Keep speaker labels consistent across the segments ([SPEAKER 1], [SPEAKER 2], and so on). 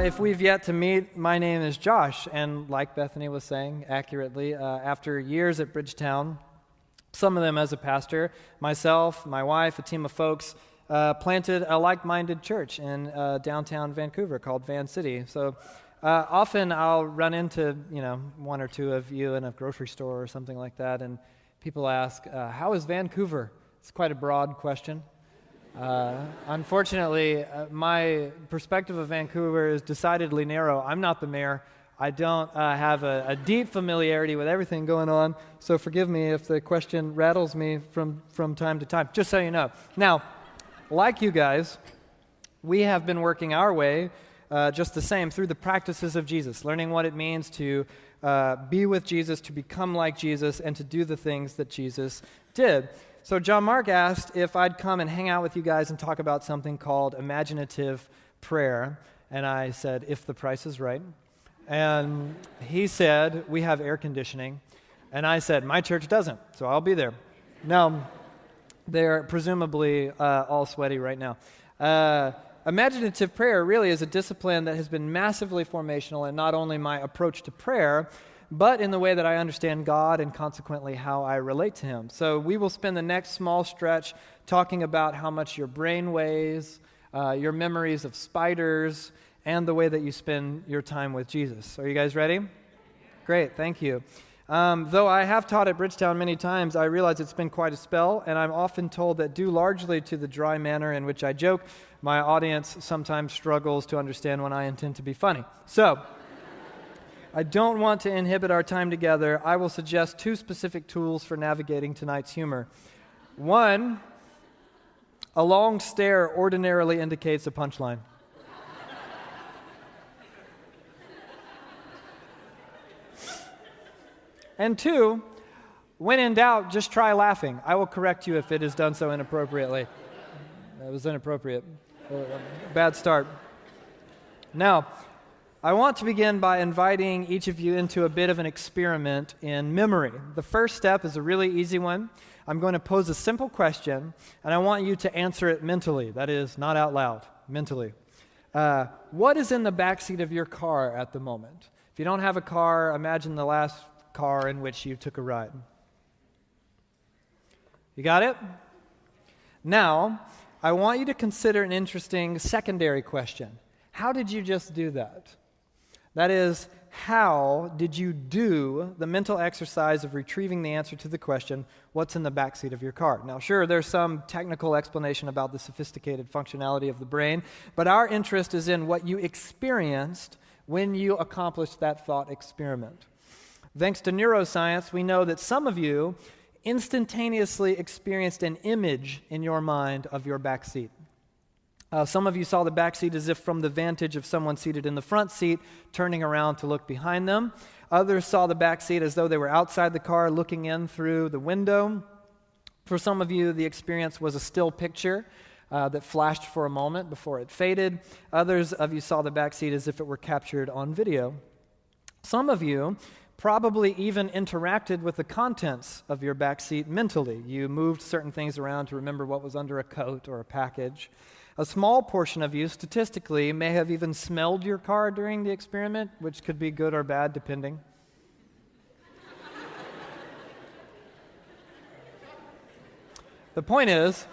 [SPEAKER 1] If we've yet to meet, my name is Josh, and like Bethany was saying accurately, after years at Bridgetown, some of them as a pastor, myself, my wife, a team of folks, planted a like-minded church in downtown Vancouver called Van City. So often I'll run into, one or two of you in a grocery store or something like that, and people ask, how is Vancouver? It's quite a broad question. Unfortunately, my perspective of Vancouver is decidedly narrow. I'm not the mayor. I don't have a deep familiarity with everything going on, so forgive me if the question rattles me from time to time, just so you know. Now, like you guys, we have been working our way just the same through the practices of Jesus, learning what it means to be with Jesus, to become like Jesus, and to do the things that Jesus did. So John Mark asked if I'd come and hang out with you guys and talk about something called Imaginative Prayer, and I said, if the price is right. And he said, we have air conditioning, and I said, my church doesn't, so I'll be there. Now, they're presumably all sweaty right now. Imaginative prayer really is a discipline that has been massively formational in not only my approach to prayer, but in the way that I understand God and consequently how I relate to Him. So we will spend the next small stretch talking about how much your brain weighs, your memories of spiders, and the way that you spend your time with Jesus. Are you guys ready? Great, thank you. Though I have taught at Bridgetown many times, I realize it's been quite a spell, and I'm often told that due largely to the dry manner in which I joke, my audience sometimes struggles to understand when I intend to be funny. So, I don't want to inhibit our time together. I will suggest two specific tools for navigating tonight's humor. One, a long stare ordinarily indicates a punchline. And two, when in doubt, just try laughing. I will correct you if it is done so inappropriately. That was inappropriate. Bad start. Now, I want to begin by inviting each of you into a bit of an experiment in memory. The first step is a really easy one. I'm going to pose a simple question, and I want you to answer it mentally. That is, not out loud, mentally. What is in the backseat of your car at the moment? If you don't have a car, imagine the last car in which you took a ride. You got it? Now, I want you to consider an interesting secondary question. How did you just do that? That is, how did you do the mental exercise of retrieving the answer to the question, what's in the backseat of your car? Now, sure, there's some technical explanation about the sophisticated functionality of the brain, but our interest is in what you experienced when you accomplished that thought experiment. Thanks to neuroscience, we know that some of you instantaneously experienced an image in your mind of your backseat. Some of you saw the backseat as if from the vantage of someone seated in the front seat, turning around to look behind them. Others saw the backseat as though they were outside the car, looking in through the window. For some of you, the experience was a still picture that flashed for a moment before it faded. Others of you saw the backseat as if it were captured on video. Some of you probably even interacted with the contents of your backseat mentally. You moved certain things around to remember what was under a coat or a package. A small portion of you, statistically, may have even smelled your car during the experiment, which could be good or bad, depending. The point is,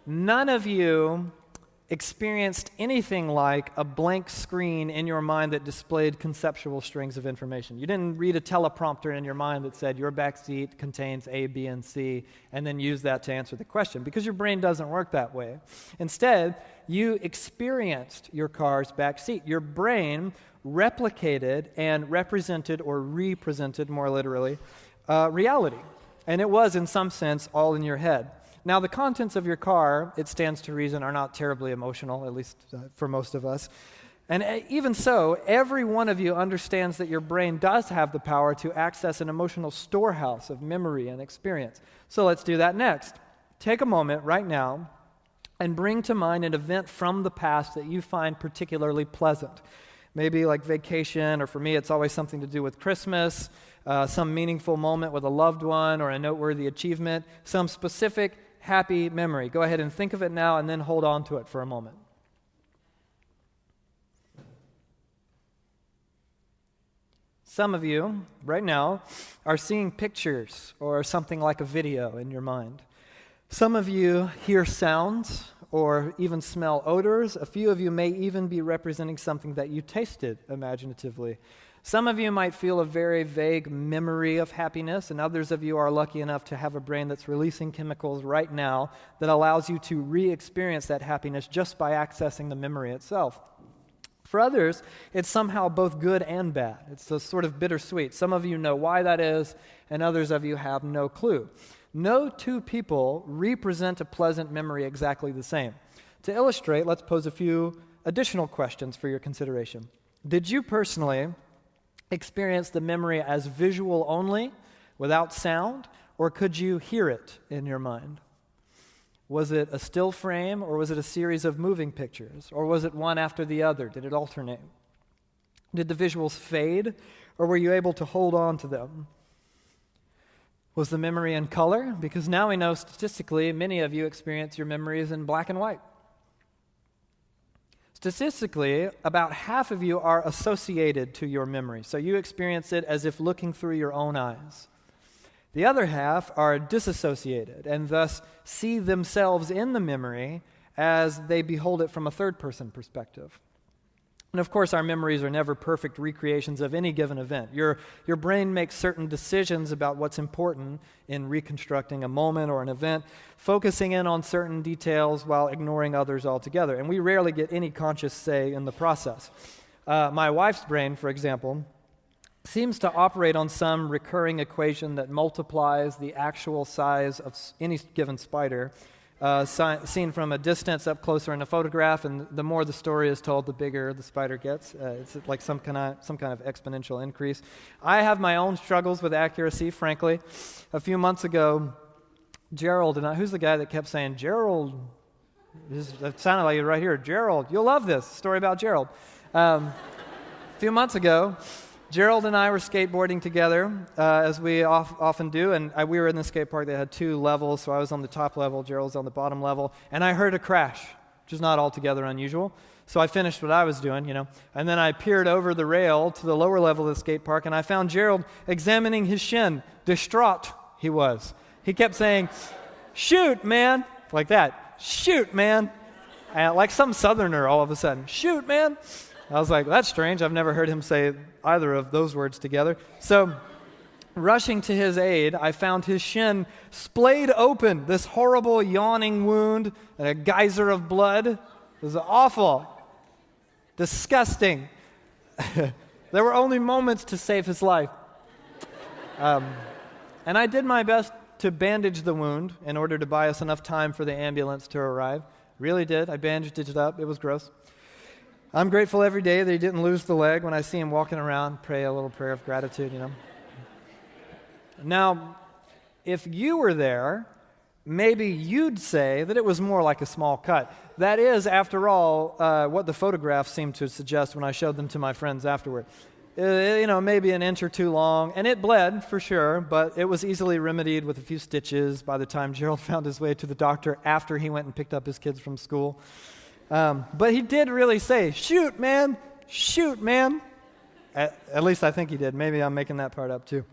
[SPEAKER 1] none of you experienced anything like a blank screen in your mind that displayed conceptual strings of information. You didn't read a teleprompter in your mind that said your back seat contains A, B, and C, and then use that to answer the question, because your brain doesn't work that way. Instead, you experienced your car's back seat. Your brain replicated and represented, or represented more literally, reality. And it was, in some sense, all in your head. Now, the contents of your car, it stands to reason, are not terribly emotional, at least for most of us. And even so, every one of you understands that your brain does have the power to access an emotional storehouse of memory and experience. So let's do that next. Take a moment right now and bring to mind an event from the past that you find particularly pleasant. Maybe like vacation, or for me, it's always something to do with Christmas, some meaningful moment with a loved one or a noteworthy achievement, some specific happy memory? Go ahead and think of it now and then hold on to it for a moment. Some of you, right now, are seeing pictures or something like a video in your mind. Some of you hear sounds or even smell odors. A few of you may even be representing something that you tasted imaginatively. Some of you might feel a very vague memory of happiness, and others of you are lucky enough to have a brain that's releasing chemicals right now that allows you to re-experience that happiness just by accessing the memory itself. For others, it's somehow both good and bad. It's a sort of bittersweet. Some of you know why that is, and others of you have no clue. No two people represent a pleasant memory exactly the same. To illustrate, let's pose a few additional questions for your consideration. Did you personally experience the memory as visual only, without sound, or could you hear it in your mind? Was it a still frame, or was it a series of moving pictures? Or was it one after the other? Did it alternate? Did the visuals fade, or were you able to hold on to them? Was the memory in color? Because now we know statistically many of you experience your memories in black and white. Statistically, about half of you are associated to your memory, so you experience it as if looking through your own eyes. The other half are disassociated and thus see themselves in the memory as they behold it from a third-person perspective. And of course, our memories are never perfect recreations of any given event. Your brain makes certain decisions about what's important in reconstructing a moment or an event, focusing in on certain details while ignoring others altogether. And we rarely get any conscious say in the process. My wife's brain, for example, seems to operate on some recurring equation that multiplies the actual size of any given spider seen from a distance up closer in a photograph, and the more the story is told, the bigger the spider gets. It's like some kind of exponential increase. I have my own struggles with accuracy, frankly. A few months ago, Gerald and I, who's the guy that kept saying, Gerald, it sounded like it right here, Gerald, you'll love this, story about Gerald. A few months ago, Gerald and I were skateboarding together, as we often do, and we were in the skate park that had 2 levels, so I was on the top level, Gerald was on the bottom level, and I heard a crash, which is not altogether unusual. So I finished what I was doing, and then I peered over the rail to the lower level of the skate park, and I found Gerald examining his shin. Distraught he was. He kept saying, shoot, man, like that, shoot, man, like some southerner all of a sudden, shoot, man. I was like, that's strange. I've never heard him say either of those words together. So, rushing to his aid, I found his shin splayed open, this horrible yawning wound and a geyser of blood. It was awful, disgusting. There were only moments to save his life. And I did my best to bandage the wound in order to buy us enough time for the ambulance to arrive. Really did. I bandaged it up. It was gross. I'm grateful every day that he didn't lose the leg. When I see him walking around, pray a little prayer of gratitude, Now, if you were there, maybe you'd say that it was more like a small cut. That is, after all, what the photographs seemed to suggest when I showed them to my friends afterward. Maybe an inch or 2 long, and it bled for sure, but it was easily remedied with a few stitches by the time Gerald found his way to the doctor after he went and picked up his kids from school. But he did really say, shoot, man, shoot, man. At least I think he did. Maybe I'm making that part up too.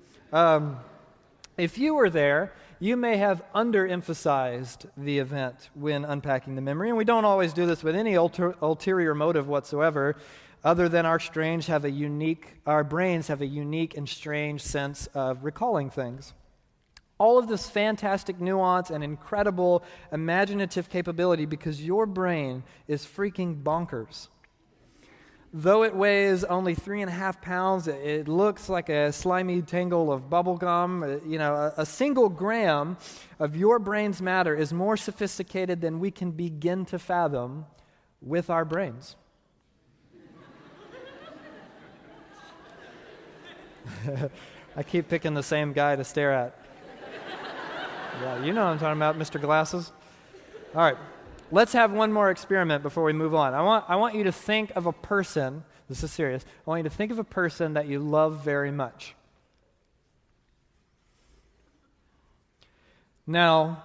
[SPEAKER 1] If you were there, you may have underemphasized the event when unpacking the memory, and we don't always do this with any ulterior motive whatsoever, other than our brains have a unique and strange sense of recalling things. All of this fantastic nuance and incredible imaginative capability because your brain is freaking bonkers. Though it weighs only 3.5 pounds, it looks like a slimy tangle of bubble gum. A single gram of your brain's matter is more sophisticated than we can begin to fathom with our brains. I keep picking the same guy to stare at. Yeah, you know what I'm talking about, Mr. Glasses. All right, let's have one more experiment before we move on. I want you to think of a person, this is serious, I want you to think of a person that you love very much. Now,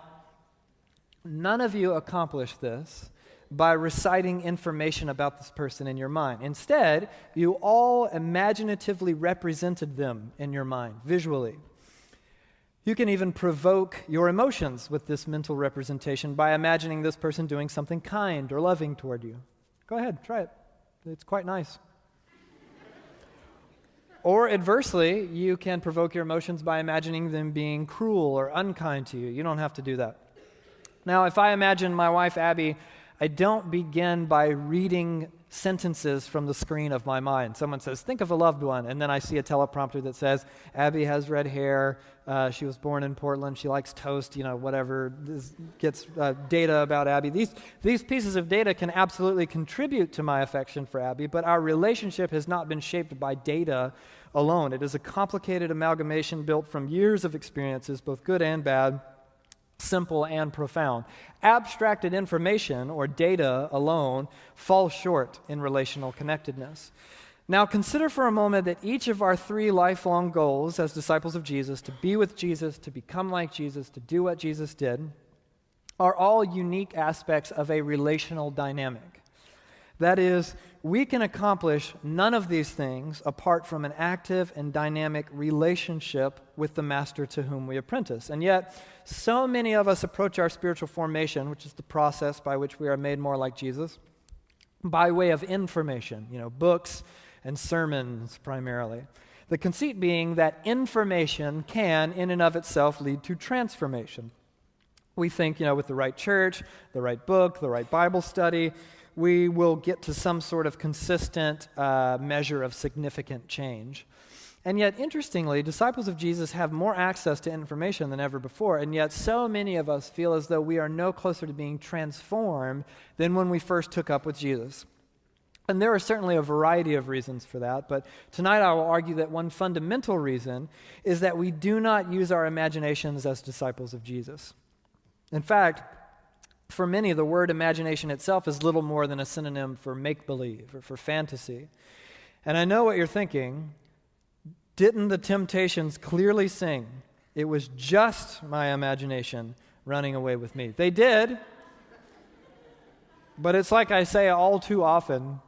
[SPEAKER 1] None of you accomplish this by reciting information about this person in your mind. Instead, you all imaginatively represented them in your mind, visually. You can even provoke your emotions with this mental representation by imagining this person doing something kind or loving toward you. Go ahead, try it. It's quite nice. Or adversely, you can provoke your emotions by imagining them being cruel or unkind to you. You don't have to do that. Now, if I imagine my wife, Abby, I don't begin by reading sentences from the screen of my mind. Someone says, think of a loved one, and then I see a teleprompter that says, Abby has red hair, she was born in Portland, she likes toast, whatever. This gets data about Abby. These pieces of data can absolutely contribute to my affection for Abby, but our relationship has not been shaped by data alone. It is a complicated amalgamation built from years of experiences, both good and bad, simple and profound. Abstracted information or data alone falls short in relational connectedness. Now consider for a moment that each of our 3 lifelong goals as disciples of Jesus, to be with Jesus, to become like Jesus, to do what Jesus did, are all unique aspects of a relational dynamic. That is, we can accomplish none of these things apart from an active and dynamic relationship with the master to whom we apprentice. And yet, so many of us approach our spiritual formation, which is the process by which we are made more like Jesus, by way of information, books and sermons primarily. The conceit being that information can, in and of itself, lead to transformation. We think, with the right church, the right book, the right Bible study, we will get to some sort of consistent measure of significant change. And yet, interestingly, disciples of Jesus have more access to information than ever before, and yet so many of us feel as though we are no closer to being transformed than when we first took up with Jesus. And there are certainly a variety of reasons for that, but tonight I will argue that one fundamental reason is that we do not use our imaginations as disciples of Jesus. In fact, for many, the word imagination itself is little more than a synonym for make-believe or for fantasy. And I know what you're thinking. Didn't the Temptations clearly sing, "It was just my imagination running away with me"? They did. But it's like I say all too often,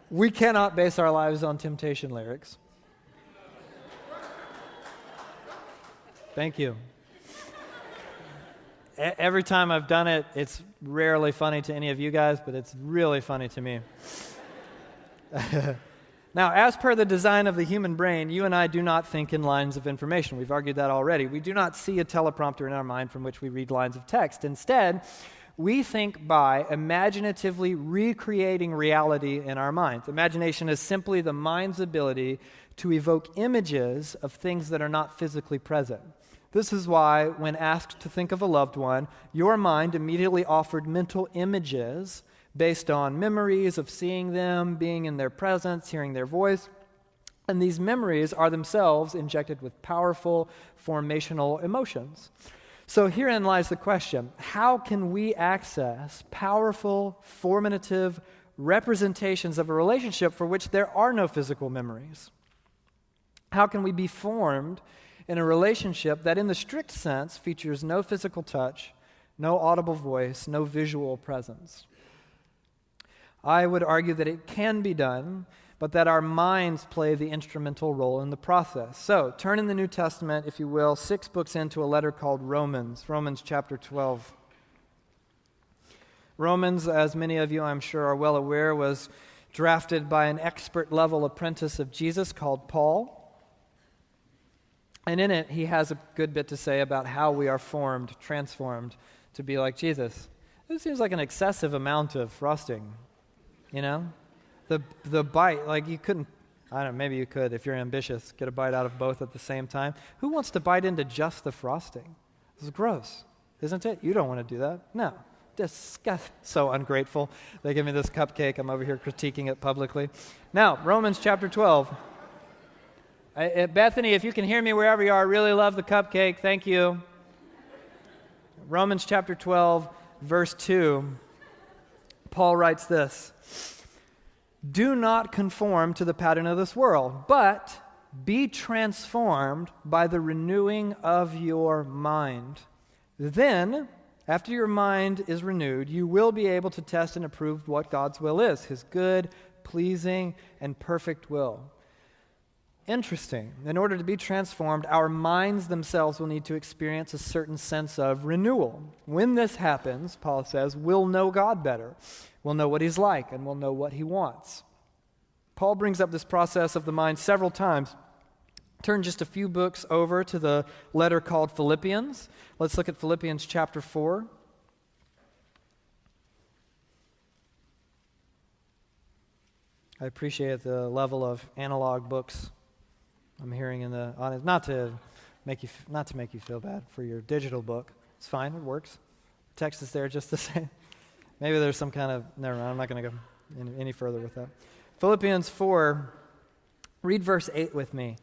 [SPEAKER 1] we cannot base our lives on Temptation lyrics. Thank you. Every time I've done it, it's rarely funny to any of you guys, but it's really funny to me. Now, as per the design of the human brain, you and I do not think in lines of information. We've argued that already. We do not see a teleprompter in our mind from which we read lines of text. Instead, we think by imaginatively recreating reality in our minds. Imagination is simply the mind's ability to evoke images of things that are not physically present. This is why, when asked to think of a loved one, your mind immediately offered mental images based on memories of seeing them, being in their presence, hearing their voice. And these memories are themselves injected with powerful formational emotions. So herein lies the question: how can we access powerful, formative representations of a relationship for which there are no physical memories? How can we be formed in a relationship that in the strict sense features no physical touch, no audible voice, no visual presence? I would argue that it can be done, but that our minds play the instrumental role in the process. So, turn in the New Testament, if you will, 6 books into a letter called Romans chapter 12. Romans, as many of you I'm sure are well aware, was drafted by an expert-level apprentice of Jesus called Paul. And in it, he has a good bit to say about how we are transformed to be like Jesus. It seems like an excessive amount of frosting, The bite, like you couldn't, I don't know, maybe you could if you're ambitious, get a bite out of both at the same time. Who wants to bite into just the frosting? This is gross, isn't it? You don't want to do that. No. Disgust. So ungrateful. They give me this cupcake. I'm over here critiquing it publicly. Now, Romans chapter 12. Bethany, if you can hear me wherever you are, I really love the cupcake. Thank you. Romans chapter 12, verse 2. Paul writes this: "Do not conform to the pattern of this world, but be transformed by the renewing of your mind. Then, after your mind is renewed, you will be able to test and approve what God's will is, his good, pleasing, and perfect will. Interesting. In order to be transformed, our minds themselves will need to experience a certain sense of renewal. When this happens, Paul says, we'll know God better. We'll know what he's like, and we'll know what he wants. Paul brings up this process of the mind several times. Turn just a few books over to the letter called Philippians. Let's look at Philippians chapter 4. I appreciate the level of analog books I'm hearing in the audience. Not to make you feel bad for your digital book. It's fine, it works. The text is there just the same. Maybe there's some kind of, never mind, I'm not going to go any further with that. Philippians 4, read verse 8 with me.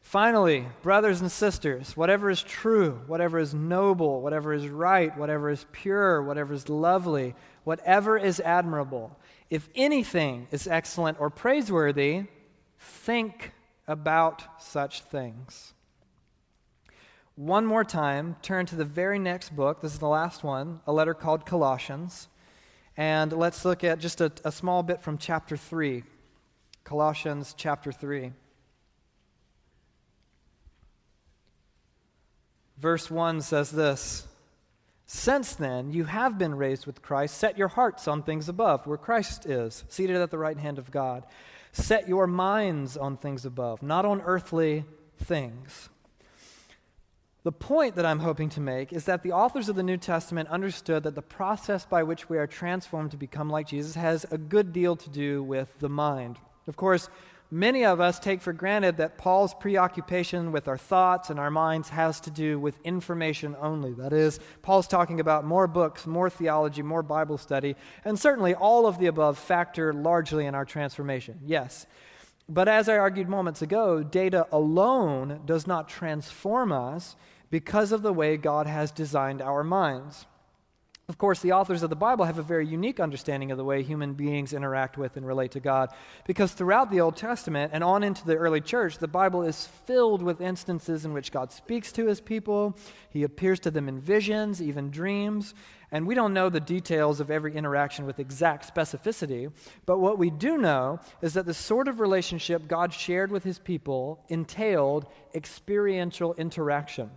[SPEAKER 1] Finally, brothers and sisters, whatever is true, whatever is noble, whatever is right, whatever is pure, whatever is lovely, whatever is admirable, if anything is excellent or praiseworthy, think about such things. One more time, turn to the very next book. This is the last one, a letter called Colossians. And let's look at just a small bit from chapter 3. Colossians chapter 3. Verse 1 says this, "Since then you have been raised with Christ, set your hearts on things above, where Christ is, seated at the right hand of God. Set your minds on things above, not on earthly things." The point that I'm hoping to make is that the authors of the New Testament understood that the process by which we are transformed to become like Jesus has a good deal to do with the mind. Of course, many of us take for granted that Paul's preoccupation with our thoughts and our minds has to do with information only. That is, Paul's talking about more books, more theology, more Bible study, and certainly all of the above factor largely in our transformation. Yes. But as I argued moments ago, data alone does not transform us because of the way God has designed our minds. Of course, the authors of the Bible have a very unique understanding of the way human beings interact with and relate to God, because throughout the Old Testament and on into the early church, the Bible is filled with instances in which God speaks to his people. He appears to them in visions, even dreams, and we don't know the details of every interaction with exact specificity, but what we do know is that the sort of relationship God shared with his people entailed experiential interaction.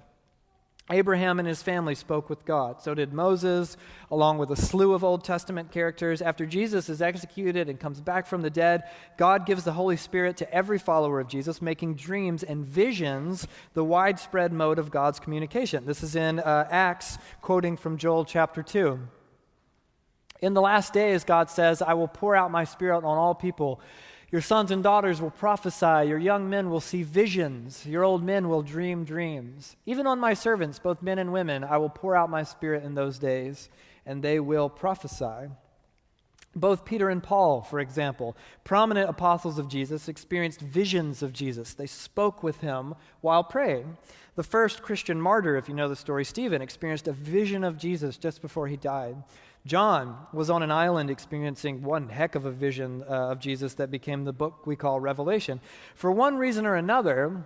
[SPEAKER 1] Abraham and his family spoke with God. So did Moses, along with a slew of Old Testament characters. After Jesus is executed and comes back from the dead, God gives the Holy Spirit to every follower of Jesus, making dreams and visions the widespread mode of God's communication. This is in Acts, quoting from Joel chapter 2. "In the last days," God says, "I will pour out my Spirit on all people. Your sons and daughters will prophesy, your young men will see visions, your old men will dream dreams. Even on my servants, both men and women, I will pour out my Spirit in those days, and they will prophesy." Both Peter and Paul, for example, prominent apostles of Jesus, experienced visions of Jesus. They spoke with him while praying. The first Christian martyr, if you know the story, Stephen, experienced a vision of Jesus just before he died. John was on an island experiencing one heck of a vision of Jesus that became the book we call Revelation. For one reason or another,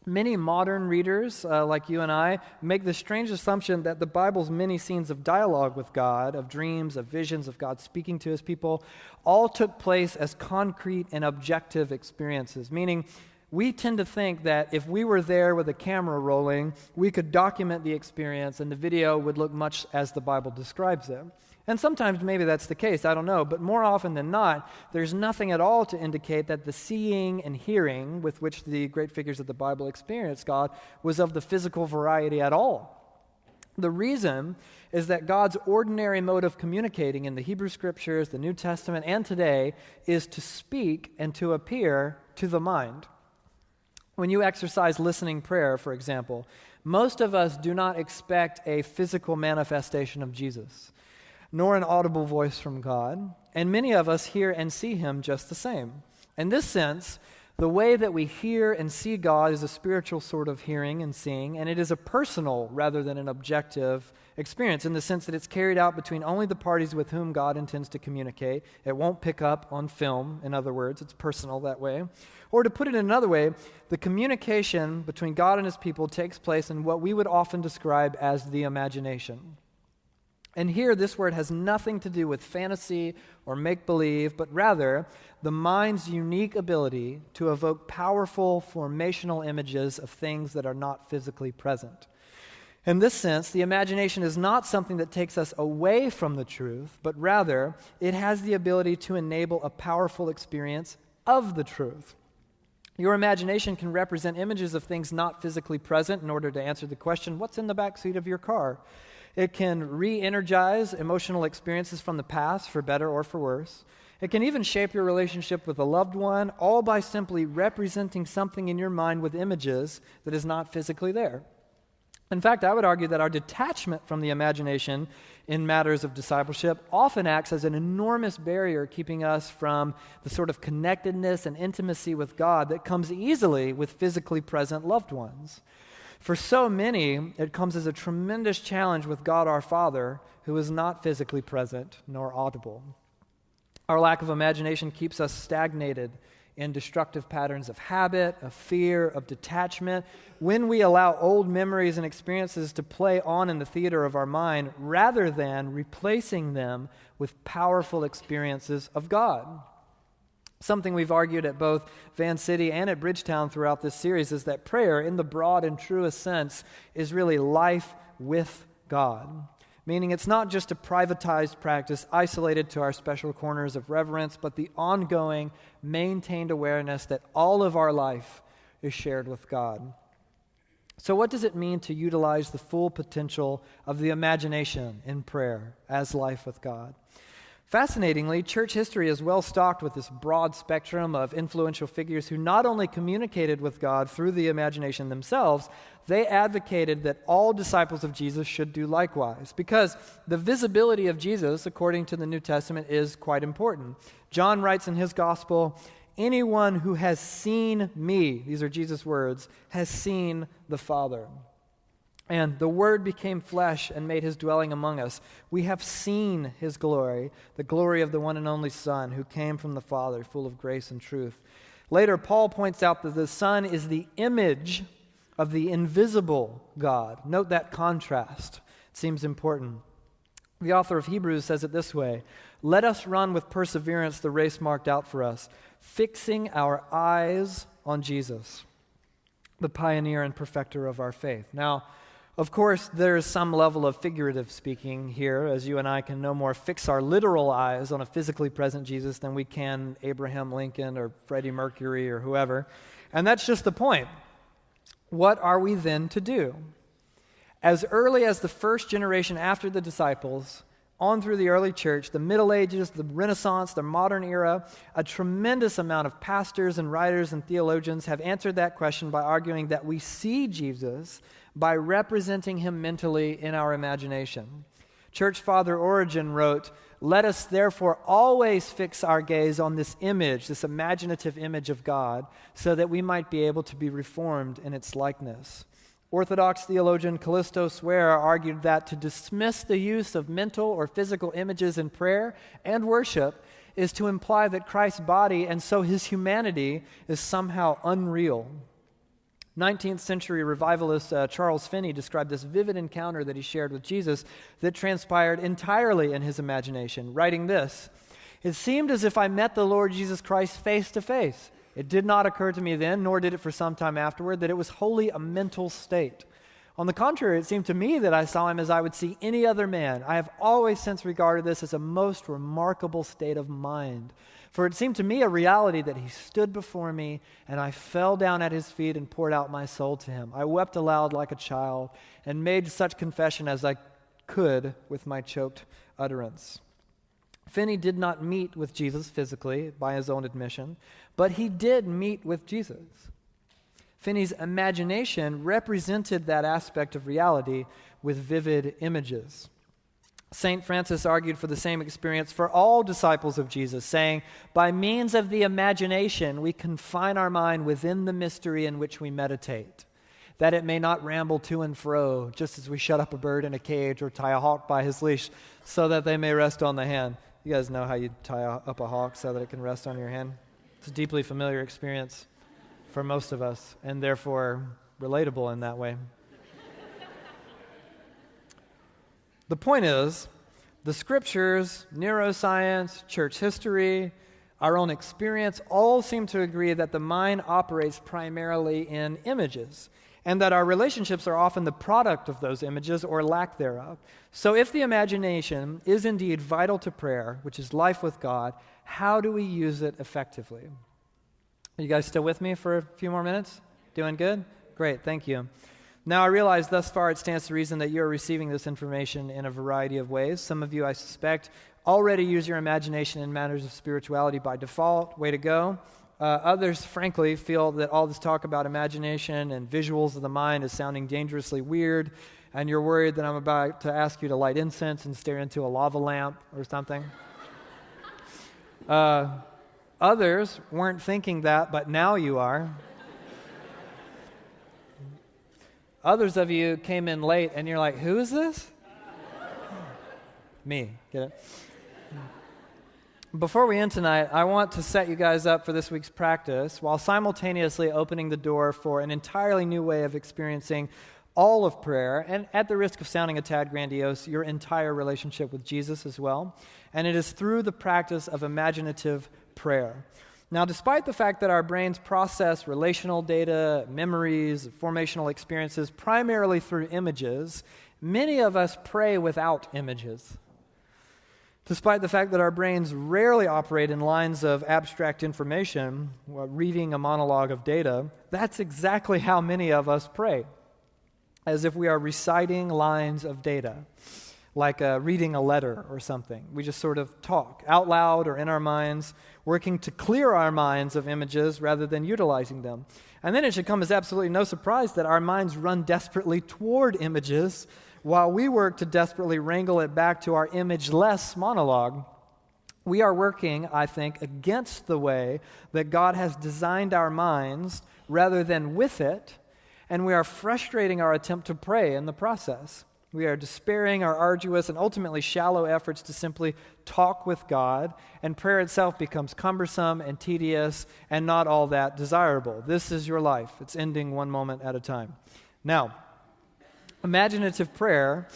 [SPEAKER 1] many modern readers, like you and I, make the strange assumption that the Bible's many scenes of dialogue with God, of dreams, of visions, of God speaking to his people, all took place as concrete and objective experiences, meaning we tend to think that if we were there with a camera rolling, we could document the experience and the video would look much as the Bible describes it. And sometimes maybe that's the case, I don't know, but more often than not, there's nothing at all to indicate that the seeing and hearing with which the great figures of the Bible experienced God was of the physical variety at all. The reason is that God's ordinary mode of communicating in the Hebrew Scriptures, the New Testament, and today is to speak and to appear to the mind. When you exercise listening prayer, for example, most of us do not expect a physical manifestation of Jesus, nor an audible voice from God, and many of us hear and see him just the same. In this sense, The way that we hear and see God is a spiritual sort of hearing and seeing, and it is a personal rather than an objective experience in the sense that it's carried out between only the parties with whom God intends to communicate. It won't pick up on film, in other words. It's personal that way. Or to put it in another way, the communication between God and his people takes place in what we would often describe as the imagination. And here, this word has nothing to do with fantasy or make-believe, but rather the mind's unique ability to evoke powerful formational images of things that are not physically present. In this sense, the imagination is not something that takes us away from the truth, but rather it has the ability to enable a powerful experience of the truth. Your imagination can represent images of things not physically present in order to answer the question, what's in the backseat of your car? It can re-energize emotional experiences from the past, for better or for worse. It can even shape your relationship with a loved one, all by simply representing something in your mind with images that is not physically there. In fact, I would argue that our detachment from the imagination in matters of discipleship often acts as an enormous barrier keeping us from the sort of connectedness and intimacy with God that comes easily with physically present loved ones. For so many, it comes as a tremendous challenge with God our Father, who is not physically present nor audible. Our lack of imagination keeps us stagnated in destructive patterns of habit, of fear, of detachment, when we allow old memories and experiences to play on in the theater of our mind rather than replacing them with powerful experiences of God. Something we've argued at both Van City and at Bridgetown throughout this series is that prayer, in the broad and truest sense, is really life with God. Meaning it's not just a privatized practice isolated to our special corners of reverence, but the ongoing, maintained awareness that all of our life is shared with God. So what does it mean to utilize the full potential of the imagination in prayer as life with God? Fascinatingly, church history is well stocked with this broad spectrum of influential figures who not only communicated with God through the imagination themselves, they advocated that all disciples of Jesus should do likewise, because the visibility of Jesus, according to the New Testament, is quite important. John writes in his gospel, "Anyone who has seen me," these are Jesus' words, "has seen the Father." And the Word became flesh and made his dwelling among us. We have seen his glory, the glory of the one and only Son who came from the Father, full of grace and truth. Later, Paul points out that the Son is the image of the invisible God. Note that contrast. It seems important. The author of Hebrews says it this way, "Let us run with perseverance the race marked out for us, fixing our eyes on Jesus, the pioneer and perfecter of our faith." Now, of course, there is some level of figurative speaking here, as you and I can no more fix our literal eyes on a physically present Jesus than we can Abraham Lincoln or Freddie Mercury or whoever. And that's just the point. What are we then to do? As early as the first generation after the disciples, on through the early church, the Middle Ages, the Renaissance, the modern era, a tremendous amount of pastors and writers and theologians have answered that question by arguing that we see Jesus by representing him mentally in our imagination. Church Father Origen wrote, "Let us therefore always fix our gaze on this image, this imaginative image of God, so that we might be able to be reformed in its likeness." Orthodox theologian Callisto Swear argued that to dismiss the use of mental or physical images in prayer and worship is to imply that Christ's body and so his humanity is somehow unreal. 19th century revivalist Charles Finney described this vivid encounter that he shared with Jesus that transpired entirely in his imagination, writing this, "It seemed as if I met the Lord Jesus Christ face to face. It did not occur to me then, nor did it for some time afterward, that it was wholly a mental state. On the contrary, it seemed to me that I saw him as I would see any other man. I have always since regarded this as a most remarkable state of mind. For it seemed to me a reality that he stood before me, and I fell down at his feet and poured out my soul to him. I wept aloud like a child, and made such confession as I could with my choked utterance." Finney did not meet with Jesus physically, by his own admission, but he did meet with Jesus. Finney's imagination represented that aspect of reality with vivid images. St. Francis argued for the same experience for all disciples of Jesus, saying, by means of the imagination, we confine our mind within the mystery in which we meditate, that it may not ramble to and fro, just as we shut up a bird in a cage or tie a hawk by his leash, so that they may rest on the hand. You guys know how you tie up a hawk so that it can rest on your hand? It's a deeply familiar experience for most of us, and therefore relatable in that way. The point is, the scriptures, neuroscience, church history, our own experience all seem to agree that the mind operates primarily in images, and that our relationships are often the product of those images or lack thereof. So if the imagination is indeed vital to prayer, which is life with God, how do we use it effectively? Are you guys still with me for a few more minutes? Doing good? Great, thank you. Now, I realize thus far it stands to reason that you're receiving this information in a variety of ways. Some of you, I suspect, already use your imagination in matters of spirituality by default. Way to go. Others, frankly, feel that all this talk about imagination and visuals of the mind is sounding dangerously weird, and you're worried that I'm about to ask you to light incense and stare into a lava lamp or something. Others weren't thinking that, but now you are. Others of you came in late and you're like, who is this? Me, get it? Before we end tonight, I want to set you guys up for this week's practice while simultaneously opening the door for an entirely new way of experiencing all of prayer, and at the risk of sounding a tad grandiose, your entire relationship with Jesus as well. And it is through the practice of imaginative prayer. Now, despite the fact that our brains process relational data, memories, formational experiences primarily through images, many of us pray without images. Despite the fact that our brains rarely operate in lines of abstract information, reading a monologue of data, that's exactly how many of us pray, as if we are reciting lines of data, like reading a letter or something. We just sort of talk out loud or in our minds, working to clear our minds of images rather than utilizing them. And then it should come as absolutely no surprise that our minds run desperately toward images while we work to desperately wrangle it back to our image-less monologue. We are working, I think, against the way that God has designed our minds rather than with it, and we are frustrating our attempt to pray in the process. We are despairing our arduous and ultimately shallow efforts to simply talk with God, and prayer itself becomes cumbersome and tedious and not all that desirable. This is your life. It's ending one moment at a time. Now, imaginative prayer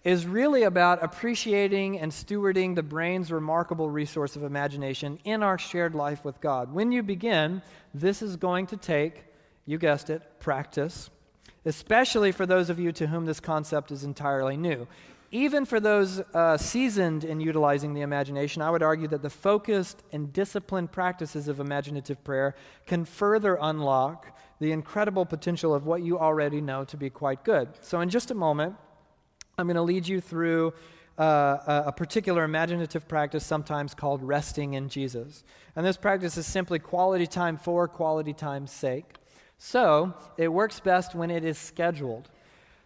[SPEAKER 1] is really about appreciating and stewarding the brain's remarkable resource of imagination in our shared life with God. When you begin, this is going to take, you guessed it, practice, especially for those of you to whom this concept is entirely new. Even for those seasoned in utilizing the imagination, I would argue that the focused and disciplined practices of imaginative prayer can further unlock the incredible potential of what you already know to be quite good. So in just a moment, I'm going to lead you through a particular imaginative practice sometimes called resting in Jesus. And this practice is simply quality time for quality time's sake. So it works best when it is scheduled.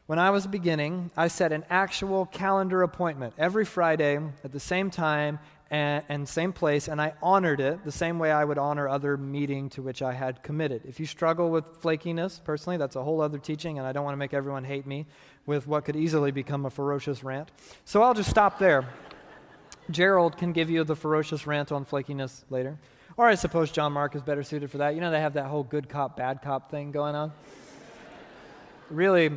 [SPEAKER 1] When I was beginning, I set an actual calendar appointment every Friday at the same time and same place, and I honored it the same way I would honor other meeting to which I had committed. If you struggle with flakiness, personally, that's a whole other teaching, and I don't want to make everyone hate me with what could easily become a ferocious rant. So I'll just stop there. Gerald can give you the ferocious rant on flakiness later. Or I suppose John Mark is better suited for that. You know, they have that whole good cop, bad cop thing going on. Really,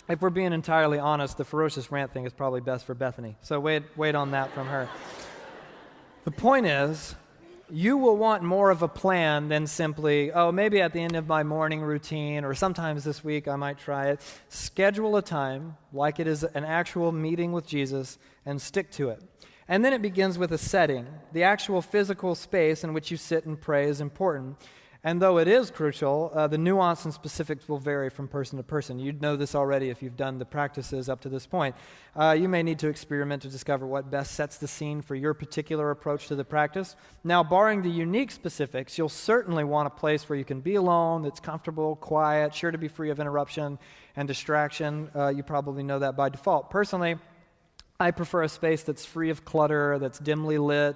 [SPEAKER 1] if we're being entirely honest, the ferocious rant thing is probably best for Bethany. So wait on that from her. The point is, you will want more of a plan than simply, maybe at the end of my morning routine, or sometimes this week I might try it. Schedule a time like it is an actual meeting with Jesus and stick to it. And then it begins with a setting. The actual physical space in which you sit and pray is important. And though it is crucial, the nuance and specifics will vary from person to person. You'd know this already if you've done the practices up to this point. You may need to experiment to discover what best sets the scene for your particular approach to the practice. Now, barring the unique specifics, you'll certainly want a place where you can be alone, that's comfortable, quiet, sure to be free of interruption and distraction. You probably know that by default. Personally, I prefer a space that's free of clutter, that's dimly lit.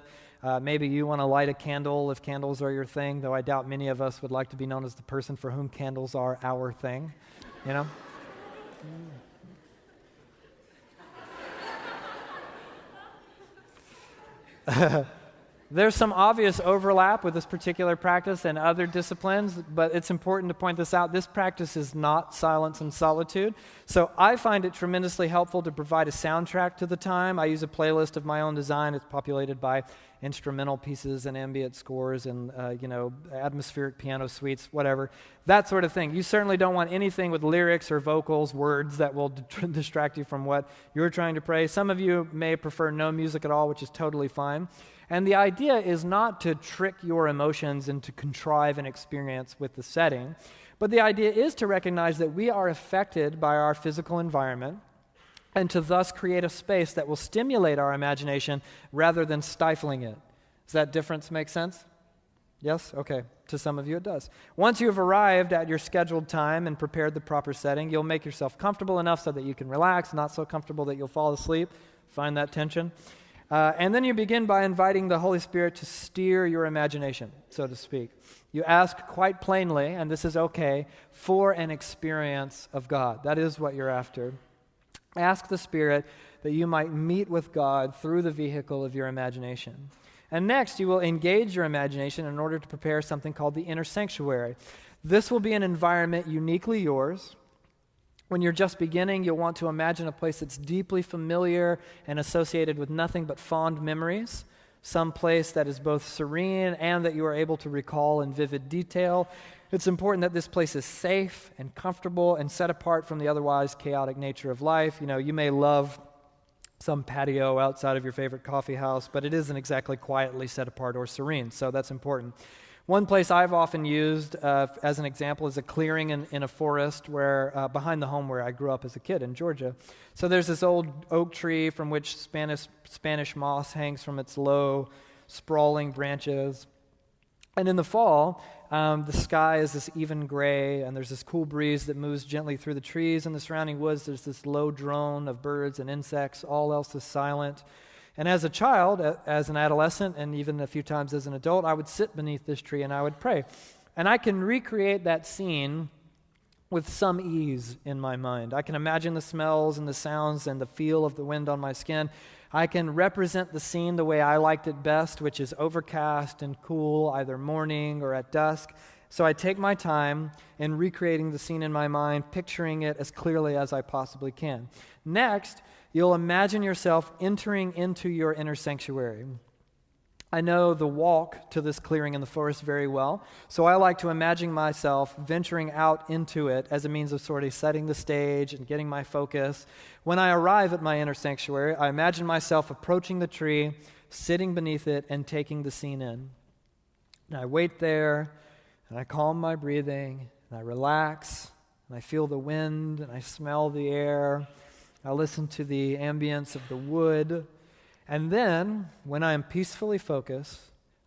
[SPEAKER 1] Maybe you want to light a candle if candles are your thing, though I doubt many of us would like to be known as the person for whom candles are our thing, you know? There's some obvious overlap with this particular practice and other disciplines, but it's important to point this out. This practice is not silence and solitude. So I find it tremendously helpful to provide a soundtrack to the time. I use a playlist of my own design. It's populated by instrumental pieces and ambient scores and, atmospheric piano suites, whatever, that sort of thing. You certainly don't want anything with lyrics or vocals, words that will distract you from what you're trying to pray. Some of you may prefer no music at all, which is totally fine. And the idea is not to trick your emotions and to contrive an experience with the setting, but the idea is to recognize that we are affected by our physical environment and to thus create a space that will stimulate our imagination rather than stifling it. Does that difference make sense? Yes? Okay. To some of you it does. Once you have arrived at your scheduled time and prepared the proper setting, you'll make yourself comfortable enough so that you can relax, not so comfortable that you'll fall asleep. Find that tension. And then you begin by inviting the Holy Spirit to steer your imagination, so to speak. You ask quite plainly, and this is okay, for an experience of God. That is what you're after. Ask the Spirit that you might meet with God through the vehicle of your imagination. And next, you will engage your imagination in order to prepare something called the inner sanctuary. This will be an environment uniquely yours. When you're just beginning, you'll want to imagine a place that's deeply familiar and associated with nothing but fond memories, some place that is both serene and that you are able to recall in vivid detail. It's important that this place is safe and comfortable and set apart from the otherwise chaotic nature of life. You know, you may love some patio outside of your favorite coffee house, but it isn't exactly quietly set apart or serene, so that's important. One place I've often used as an example is a clearing in a forest where behind the home where I grew up as a kid in Georgia. So there's this old oak tree from which Spanish moss hangs from its low, sprawling branches. And in the fall, the sky is this even gray, and there's this cool breeze that moves gently through the trees and the surrounding woods. There's this low drone of birds and insects. All else is silent. And as a child, as an adolescent, and even a few times as an adult, I would sit beneath this tree and I would pray. And I can recreate that scene with some ease in my mind. I can imagine the smells and the sounds and the feel of the wind on my skin. I can represent the scene the way I liked it best, which is overcast and cool, either morning or at dusk. So I take my time in recreating the scene in my mind, picturing it as clearly as I possibly can. Next, you'll imagine yourself entering into your inner sanctuary. I know the walk to this clearing in the forest very well, so I like to imagine myself venturing out into it as a means of sort of setting the stage and getting my focus. When I arrive at my inner sanctuary, I imagine myself approaching the tree, sitting beneath it, and taking the scene in. And I wait there, and I calm my breathing, and I relax, and I feel the wind, and I smell the air. I listen to the ambience of the wood. And then, when I am peacefully focused,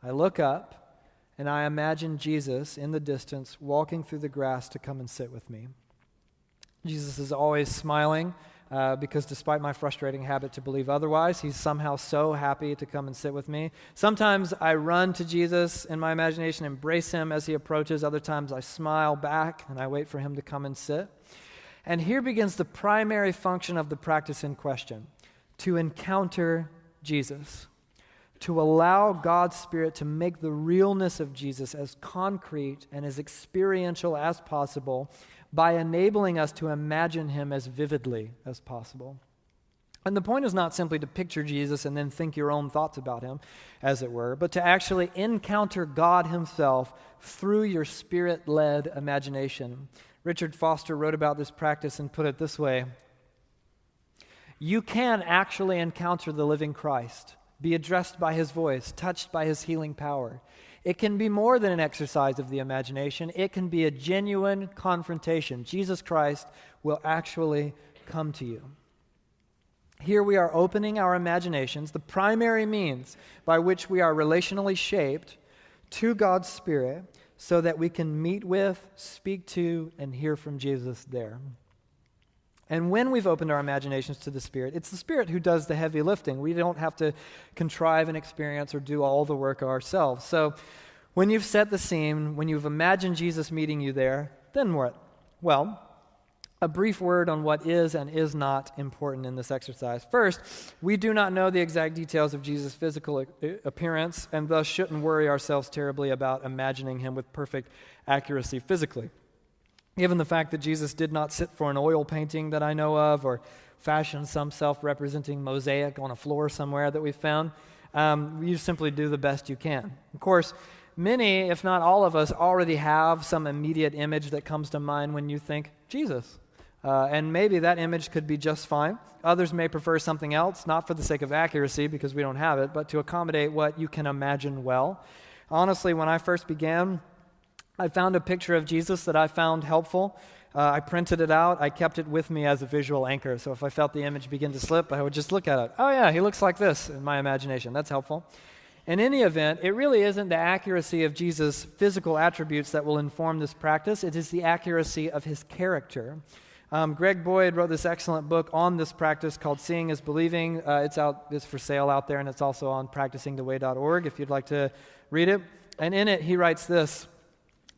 [SPEAKER 1] I look up, and I imagine Jesus in the distance walking through the grass to come and sit with me. Jesus is always smiling because despite my frustrating habit to believe otherwise, he's somehow so happy to come and sit with me. Sometimes I run to Jesus in my imagination, embrace him as he approaches. Other times I smile back and I wait for him to come and sit. And here begins the primary function of the practice in question, to encounter Jesus, to allow God's Spirit to make the realness of Jesus as concrete and as experiential as possible by enabling us to imagine him as vividly as possible. And the point is not simply to picture Jesus and then think your own thoughts about him, as it were, but to actually encounter God himself through your Spirit-led imagination. Richard Foster wrote about this practice and put it this way: you can actually encounter the living Christ, be addressed by his voice, touched by his healing power. It can be more than an exercise of the imagination. It can be a genuine confrontation. Jesus Christ will actually come to you. Here we are opening our imaginations, the primary means by which we are relationally shaped, to God's Spirit so that we can meet with, speak to, and hear from Jesus there. And when we've opened our imaginations to the Spirit, it's the Spirit who does the heavy lifting. We don't have to contrive an experience or do all the work ourselves. So when you've set the scene, when you've imagined Jesus meeting you there, then what? Well, a brief word on what is and is not important in this exercise. First, we do not know the exact details of Jesus' physical appearance, and thus shouldn't worry ourselves terribly about imagining him with perfect accuracy physically. Given the fact that Jesus did not sit for an oil painting that I know of, or fashion some self-representing mosaic on a floor somewhere that we found, you simply do the best you can. Of course, many, if not all of us, already have some immediate image that comes to mind when you think Jesus. And maybe that image could be just fine. Others may prefer something else, not for the sake of accuracy, because we don't have it, but to accommodate what you can imagine well. Honestly, when I first began, I found a picture of Jesus that I found helpful. I printed it out. I kept it with me as a visual anchor. So if I felt the image begin to slip, I would just look at it. Oh yeah, he looks like this in my imagination. That's helpful. In any event, it really isn't the accuracy of Jesus' physical attributes that will inform this practice. It is the accuracy of his character. Greg Boyd wrote this excellent book on this practice called Seeing is Believing. It's for sale out there, and it's also on practicingtheway.org if you'd like to read it. And in it, he writes this: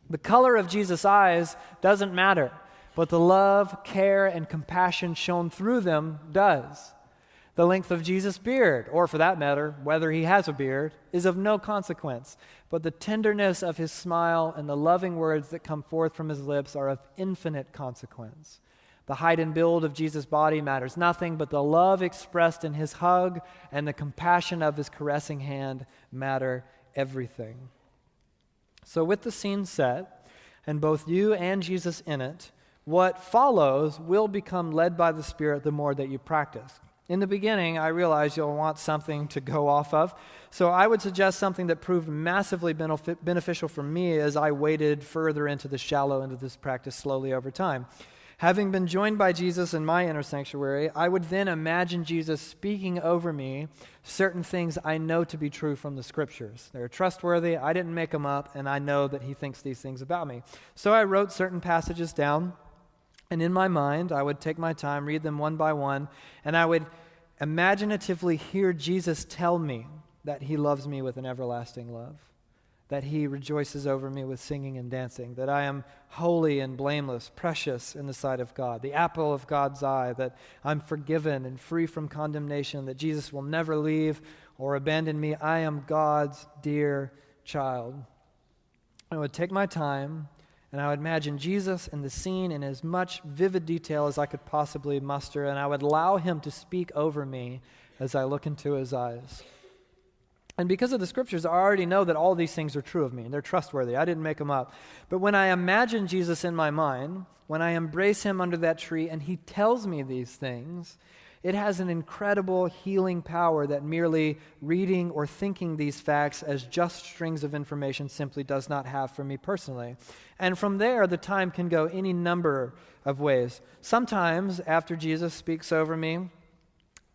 [SPEAKER 1] the color of Jesus' eyes doesn't matter, but the love, care, and compassion shown through them does. The length of Jesus' beard, or for that matter, whether he has a beard, is of no consequence, but the tenderness of his smile and the loving words that come forth from his lips are of infinite consequence. The height and build of Jesus' body matters nothing, but the love expressed in his hug and the compassion of his caressing hand matter everything. So with the scene set, and both you and Jesus in it, what follows will become led by the Spirit the more that you practice. In the beginning, I realize you'll want something to go off of, so I would suggest something that proved massively beneficial for me as I waded further into the shallow end of this practice slowly over time. Having been joined by Jesus in my inner sanctuary, I would then imagine Jesus speaking over me certain things I know to be true from the Scriptures. They're trustworthy, I didn't make them up, and I know that he thinks these things about me. So I wrote certain passages down, and in my mind, I would take my time, read them one by one, and I would imaginatively hear Jesus tell me that he loves me with an everlasting love, that he rejoices over me with singing and dancing, that I am holy and blameless, precious in the sight of God, the apple of God's eye, that I'm forgiven and free from condemnation, that Jesus will never leave or abandon me. I am God's dear child. I would take my time, and I would imagine Jesus in the scene in as much vivid detail as I could possibly muster, and I would allow him to speak over me as I look into his eyes. And because of the Scriptures, I already know that all these things are true of me, and they're trustworthy. I didn't make them up. But when I imagine Jesus in my mind, when I embrace him under that tree and he tells me these things, it has an incredible healing power that merely reading or thinking these facts as just strings of information simply does not have for me personally. And from there, the time can go any number of ways. Sometimes, after Jesus speaks over me,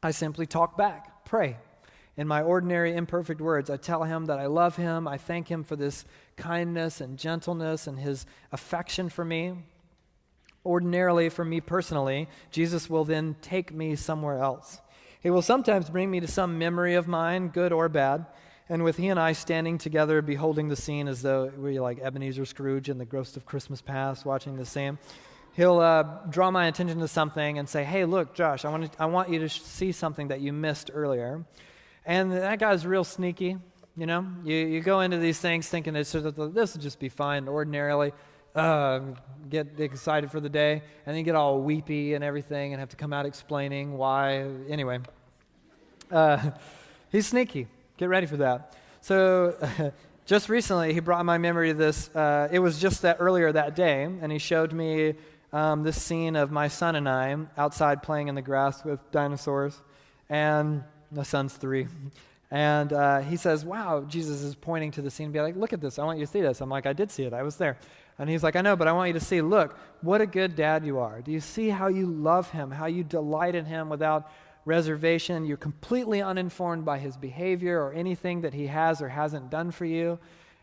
[SPEAKER 1] I simply talk back, pray. In my ordinary, imperfect words, I tell him that I love him. I thank him for this kindness and gentleness and his affection for me. Ordinarily, for me personally, Jesus will then take me somewhere else. He will sometimes bring me to some memory of mine, good or bad, and with he and I standing together, beholding the scene as though we're like Ebenezer Scrooge in the Ghost of Christmas Past, watching the scene, he'll draw my attention to something and say, hey, look, Josh, I want you to see something that you missed earlier. And that guy's real sneaky, you know. You go into these things thinking this will just be fine ordinarily, get excited for the day, and then you get all weepy and everything and have to come out explaining why. Anyway, he's sneaky. Get ready for that. So just recently, he brought my memory to this. It was just that earlier that day, and he showed me this scene of my son and I outside playing in the grass with dinosaurs, and my son's 3. And he says, wow, Jesus is pointing to the scene and be like, look at this. I want you to see this. I'm like, I did see it. I was there. And he's like, I know, but I want you to see, look, what a good dad you are. Do you see how you love him, how you delight in him without reservation? You're completely uninformed by his behavior or anything that he has or hasn't done for you.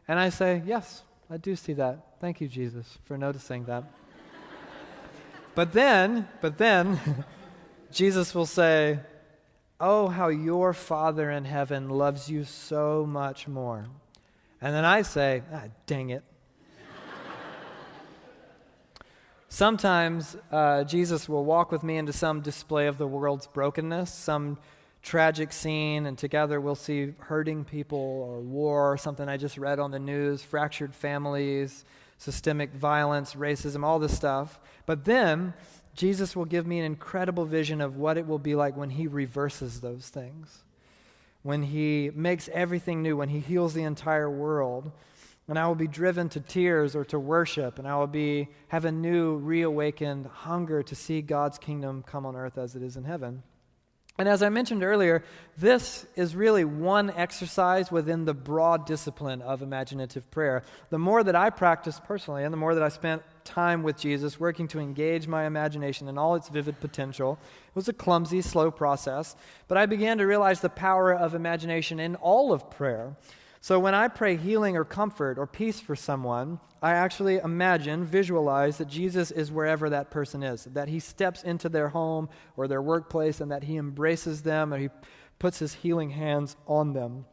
[SPEAKER 1] And I say, yes, I do see that. Thank you, Jesus, for noticing that. But then, Jesus will say, oh, how your Father in heaven loves you so much more. And then I say, dang it. Sometimes Jesus will walk with me into some display of the world's brokenness, some tragic scene, and together we'll see hurting people or war or something I just read on the news, fractured families, systemic violence, racism, all this stuff. But then Jesus will give me an incredible vision of what it will be like when he reverses those things, when he makes everything new, when he heals the entire world. And I will be driven to tears or to worship, and I will have a new, reawakened hunger to see God's kingdom come on earth as it is in heaven. And as I mentioned earlier, this is really one exercise within the broad discipline of imaginative prayer. The more that I practiced personally, and the more that I spent time with Jesus working to engage my imagination in all its vivid potential, it was a clumsy, slow process, but I began to realize the power of imagination in all of prayer. So when I pray healing or comfort or peace for someone, I actually visualize that Jesus is wherever that person is, that he steps into their home or their workplace and that he embraces them or he puts his healing hands on them.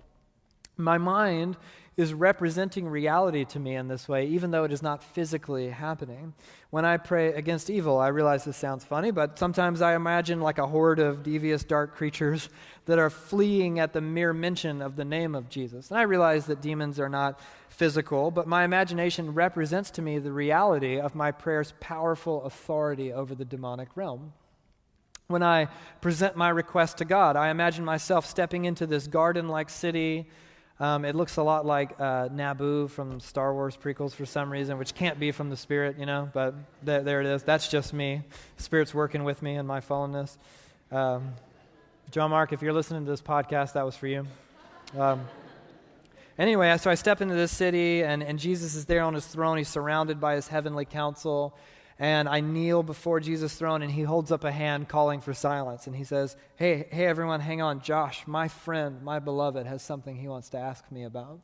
[SPEAKER 1] My mind is representing reality to me in this way, even though it is not physically happening. When I pray against evil, I realize this sounds funny, but sometimes I imagine like a horde of devious dark creatures that are fleeing at the mere mention of the name of Jesus. And I realize that demons are not physical, but my imagination represents to me the reality of my prayer's powerful authority over the demonic realm. When I present my request to God, I imagine myself stepping into this garden-like city. It looks a lot like Naboo from Star Wars prequels for some reason, which can't be from the Spirit, but there it is. That's just me. The Spirit's working with me in my fallenness. John Mark, if you're listening to this podcast, that was for you. Anyway, so I step into this city, and Jesus is there on his throne. He's surrounded by his heavenly council. And I kneel before Jesus' throne, and he holds up a hand calling for silence. And he says, hey, everyone, hang on. Josh, my friend, my beloved, has something he wants to ask me about.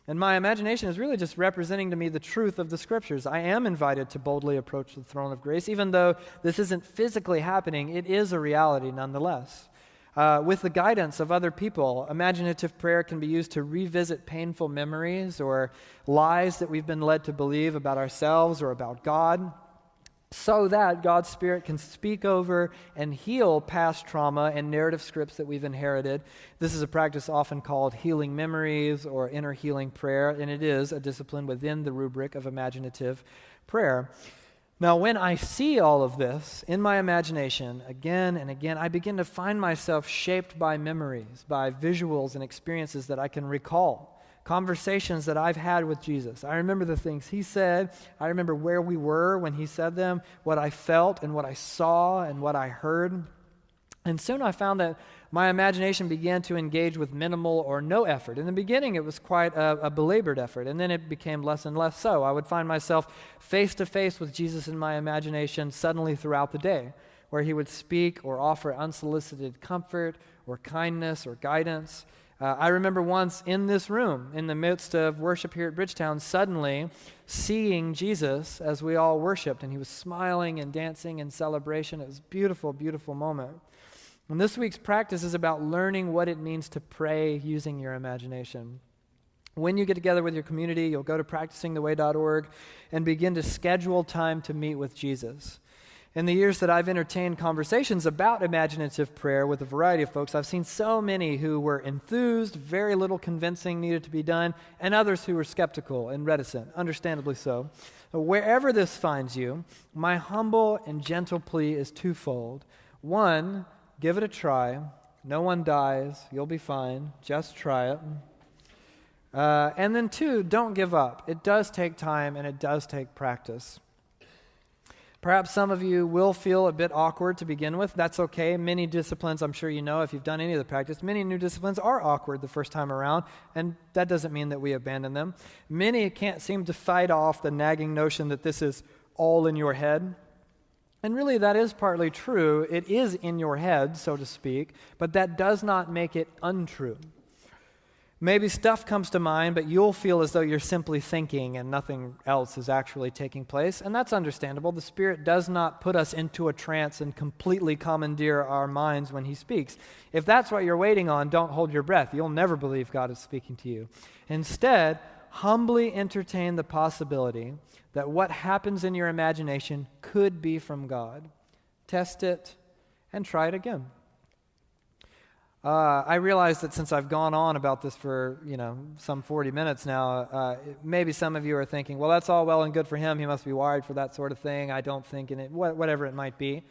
[SPEAKER 1] And my imagination is really just representing to me the truth of the Scriptures. I am invited to boldly approach the throne of grace. Even though this isn't physically happening, it is a reality nonetheless. With the guidance of other people, imaginative prayer can be used to revisit painful memories or lies that we've been led to believe about ourselves or about God, so that God's Spirit can speak over and heal past trauma and narrative scripts that we've inherited. This is a practice often called healing memories or inner healing prayer, and it is a discipline within the rubric of imaginative prayer. Now, when I see all of this in my imagination again and again, I begin to find myself shaped by memories, by visuals and experiences that I can recall, conversations that I've had with Jesus. I remember the things he said. I remember where we were when he said them, what I felt and what I saw and what I heard. And soon I found that my imagination began to engage with minimal or no effort. In the beginning, it was quite a belabored effort, and then it became less and less so. I would find myself face to face with Jesus in my imagination suddenly throughout the day, where he would speak or offer unsolicited comfort or kindness or guidance. I remember once in this room, in the midst of worship here at Bridgetown, suddenly seeing Jesus as we all worshiped, and he was smiling and dancing in celebration. It was a beautiful, beautiful moment. And this week's practice is about learning what it means to pray using your imagination. When you get together with your community, you'll go to practicingtheway.org and begin to schedule time to meet with Jesus. In the years that I've entertained conversations about imaginative prayer with a variety of folks, I've seen so many who were enthused, very little convincing needed to be done, and others who were skeptical and reticent, understandably so. Wherever this finds you, my humble and gentle plea is twofold. One, give it a try. No one dies. You'll be fine. Just try it. And then two, don't give up. It does take time and it does take practice. Perhaps some of you will feel a bit awkward to begin with. That's okay. Many disciplines, I'm sure you know if you've done any of the practice, many new disciplines are awkward the first time around, and that doesn't mean that we abandon them. Many can't seem to fight off the nagging notion that this is all in your head. And really, that is partly true. It is in your head, so to speak, but that does not make it untrue. Maybe stuff comes to mind, but you'll feel as though you're simply thinking and nothing else is actually taking place, and that's understandable. The Spirit does not put us into a trance and completely commandeer our minds when He speaks. If that's what you're waiting on, don't hold your breath. You'll never believe God is speaking to you. Instead, humbly entertain the possibility that what happens in your imagination could be from God. Test it and try it again. I realize that since I've gone on about this for, some 40 minutes now, maybe some of you are thinking, well, that's all well and good for him. He must be wired for that sort of thing. I don't think in it, whatever it might be.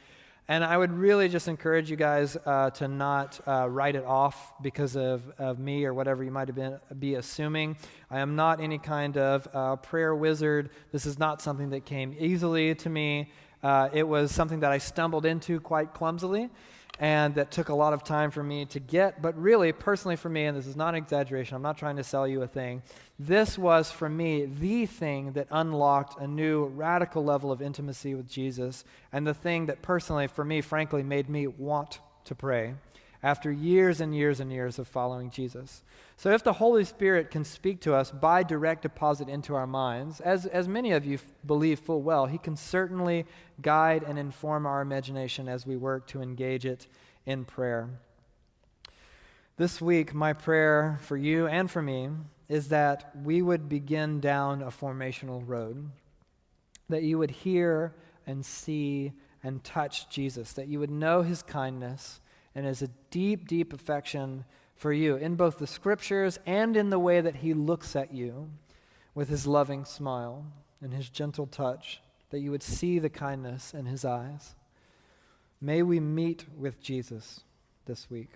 [SPEAKER 1] And I would really just encourage you guys to not write it off because of me or whatever you might have be assuming. I am not any kind of prayer wizard. This is not something that came easily to me. It was something that I stumbled into quite clumsily, and that took a lot of time for me to get. But really, personally for me, and this is not an exaggeration, I'm not trying to sell you a thing, this was for me the thing that unlocked a new radical level of intimacy with Jesus, and the thing that personally, for me, frankly, made me want to pray after years and years and years of following Jesus. So if the Holy Spirit can speak to us by direct deposit into our minds, as many of you believe full well, He can certainly guide and inform our imagination as we work to engage it in prayer. This week, my prayer for you and for me is that we would begin down a formational road, that you would hear and see and touch Jesus, that you would know His kindness and His deep, deep affection for you in both the Scriptures and in the way that He looks at you with His loving smile and His gentle touch, that you would see the kindness in His eyes. May we meet with Jesus this week.